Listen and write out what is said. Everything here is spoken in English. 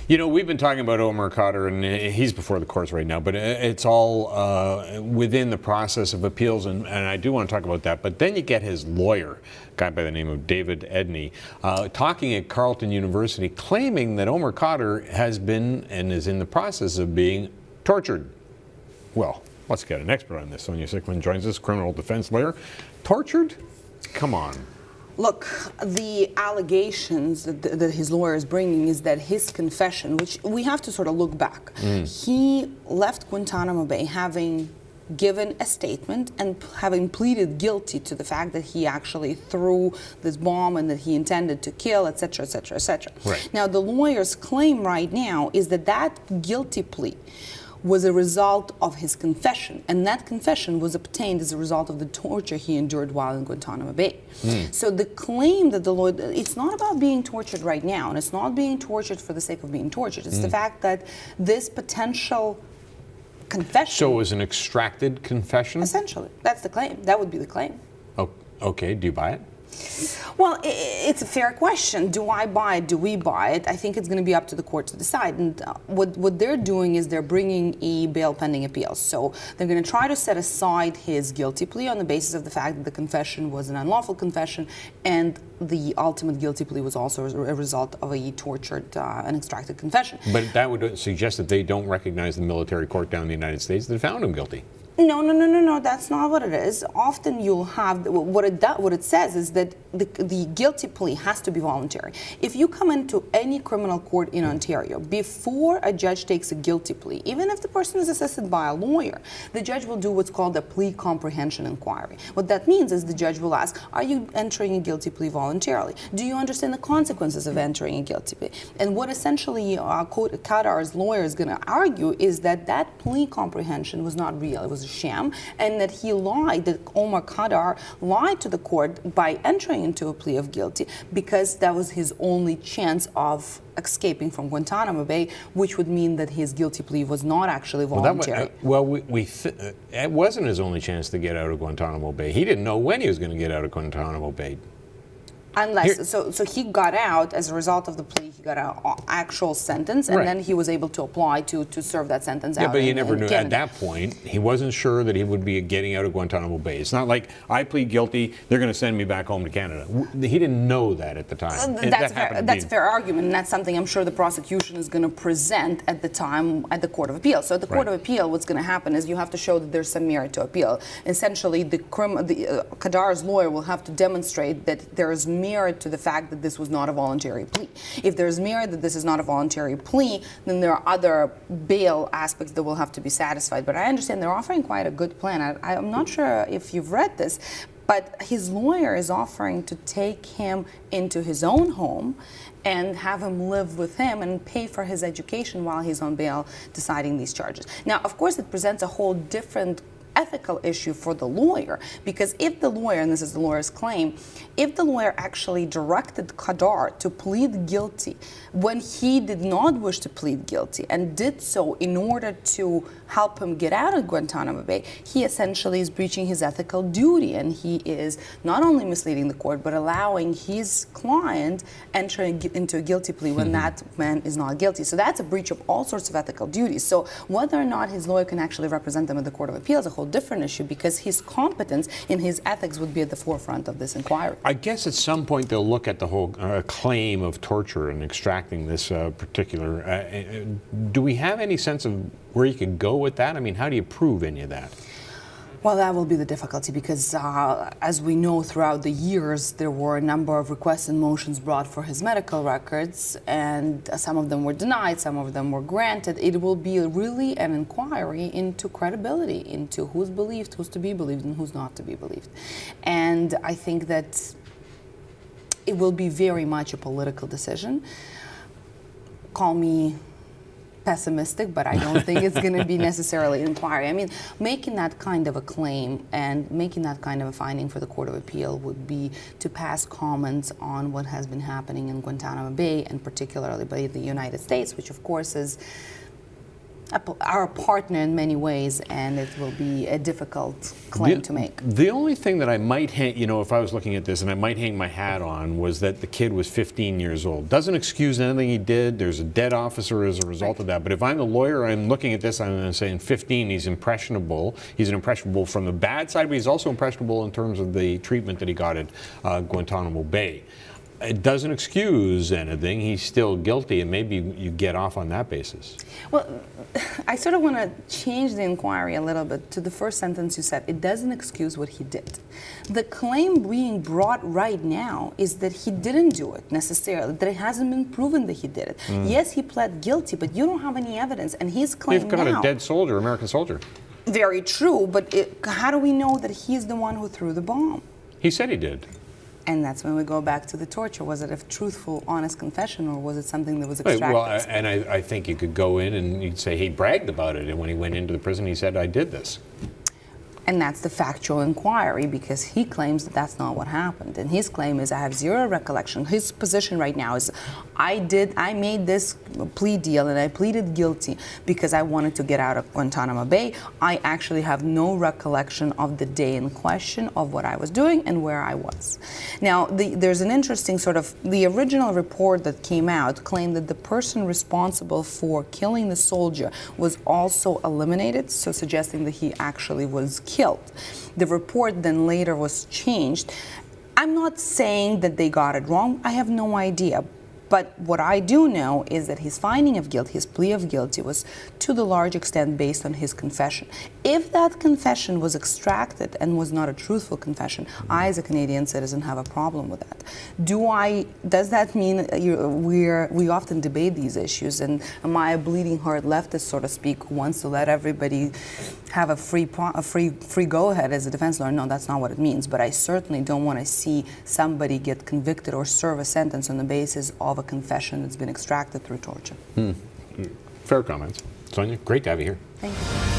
You know, we've been talking about Omar Khadr, and he's before the courts right now, but it's all within the process of appeals, and I do want to talk about that. But then you get his lawyer, a guy by the name of David Edney, talking at Carleton University, claiming that Omar Khadr has been and is in the process of being tortured. Well, let's get an expert on this. Sonia Sickman joins us, criminal defense lawyer. Tortured? Come on. Look, the allegations that his lawyer is bringing is that his confession, which we have to sort of look back, he left Guantanamo Bay having given a statement and having pleaded guilty to the fact that he actually threw this bomb and that he intended to kill, etc., etc., etc. Now, the lawyer's claim right now is that that guilty plea was a result of his confession, and that confession was obtained as a result of the torture he endured while in Guantanamo Bay. So the claim that the lawyer, it's not about being tortured right now, and it's not being tortured for the sake of being tortured. It's the fact that this potential confession. So it was an extracted confession? Essentially, that's the claim. That would be the claim. Oh, okay, do you buy it? Well, it's a fair question. Do I buy it? Do we buy it? I think it's going to be up to the court to decide. And what they're doing is they're bringing a bail pending appeal. So they're going to try to set aside his guilty plea on the basis of the fact that the confession was an unlawful confession and the ultimate guilty plea was also a result of a tortured and extracted confession. But that would suggest that they don't recognize the military court down in the United States that found him guilty. No, that's not what it is. Often you'll have, what it says is that the guilty plea has to be voluntary. If you come into any criminal court in Ontario, before a judge takes a guilty plea, even if the person is assisted by a lawyer, the judge will do what's called a plea comprehension inquiry. What that means is the judge will ask, are you entering a guilty plea voluntarily? Do you understand the consequences of entering a guilty plea? And what essentially Khadr's lawyer is going to argue is that that plea comprehension was not real. It was a sham, and that he lied, that Omar Khadr lied to the court by entering into a plea of guilty because that was his only chance of escaping from Guantanamo Bay, which would mean that his guilty plea was not actually voluntary. It wasn't his only chance to get out of Guantanamo Bay. He didn't know when he was going to get out of Guantanamo Bay. Unless, so he got out as a result of the plea, he got an actual sentence, and then he was able to apply to serve that sentence out. Yeah, but you never knew at that point. He wasn't sure that he would be getting out of Guantanamo Bay. It's not like I plead guilty, they're going to send me back home to Canada. He didn't know that at the time. That's a fair argument, and that's something I'm sure the prosecution is going to present at the time at the Court of Appeal. So at the Court of Appeal, what's going to happen is you have to show that there's some merit to appeal. Essentially, Khadr's lawyer will have to demonstrate that there is merit to the fact that this was not a voluntary plea. If there's merit that this is not a voluntary plea, then there are other bail aspects that will have to be satisfied. But I understand they're offering quite a good plan. I'm not sure if you've read this, but his lawyer is offering to take him into his own home and have him live with him and pay for his education while he's on bail deciding these charges. Now, of course, it presents a whole different ethical issue for the lawyer, because if the lawyer, and this is the lawyer's claim, if the lawyer actually directed Khadr to plead guilty when he did not wish to plead guilty and did so in order to help him get out of Guantanamo Bay, he essentially is breaching his ethical duty, and he is not only misleading the court but allowing his client entering into a guilty plea when that man is not guilty. So that's a breach of all sorts of ethical duties. So whether or not his lawyer can actually represent them at the Court of Appeal is a whole different issue, because his competence in his ethics would be at the forefront of this inquiry. I guess at some point they'll look at the whole claim of torture and extracting this particular. Do we have any sense of where you could go with that? I mean, how do you prove any of that? Well, that will be the difficulty, because as we know, throughout the years, there were a number of requests and motions brought for his medical records, and some of them were denied, some of them were granted. It will be really an inquiry into credibility, into who's believed, who's to be believed, and who's not to be believed. And I think that it will be very much a political decision. Call me pessimistic, but I don't think it's going to be necessarily an inquiry. I mean, making that kind of a claim and making that kind of a finding for the Court of Appeal would be to pass comments on what has been happening in Guantanamo Bay, and particularly by the United States, which of course is our partner in many ways, and it will be a difficult claim to make. The only thing that I might hang, if I was looking at this and I might hang my hat on, was that the kid was 15 years old. Doesn't excuse anything he did. There's a dead officer as a result of that. But if I'm the lawyer, I'm looking at this, I'm saying 15, he's impressionable. He's an impressionable from the bad side, but he's also impressionable in terms of the treatment that he got at Guantanamo Bay. It doesn't excuse anything. He's still guilty, and maybe you get off on that basis. Well, I sort of want to change the inquiry a little bit to the first sentence you said. It doesn't excuse what he did. The claim being brought right now is that he didn't do it necessarily, that it hasn't been proven that he did it. Yes, he pled guilty, but you don't have any evidence, and his claim You've got a dead soldier, American soldier. Very true, but how do we know that he's the one who threw the bomb? He said he did. And that's when we go back to the torture. Was it a truthful, honest confession, or was it something that was extracted? Well, and I think you could go in and you'd say he bragged about it, and when he went into the prison, he said, I did this. And that's the factual inquiry, because he claims that that's not what happened. And his claim is, I have zero recollection. His position right now is, I made this plea deal and I pleaded guilty because I wanted to get out of Guantanamo Bay. I actually have no recollection of the day in question, of what I was doing and where I was. Now, there's an interesting the original report that came out claimed that the person responsible for killing the soldier was also eliminated, so suggesting that he actually was killed. The report then later was changed. I'm not saying that they got it wrong. I have no idea. But what I do know is that his finding of guilt, his plea of guilty, was to the large extent based on his confession. If that confession was extracted and was not a truthful confession, I, as a Canadian citizen, have a problem with that. Does that mean we often debate these issues, and am I a bleeding heart leftist, so to speak, who wants to let everybody have a free go-ahead as a defense lawyer? No, that's not what it means. But I certainly don't want to see somebody get convicted or serve a sentence on the basis of a confession that's been extracted through torture. Fair comments. Sonia, great to have you here. Thank you.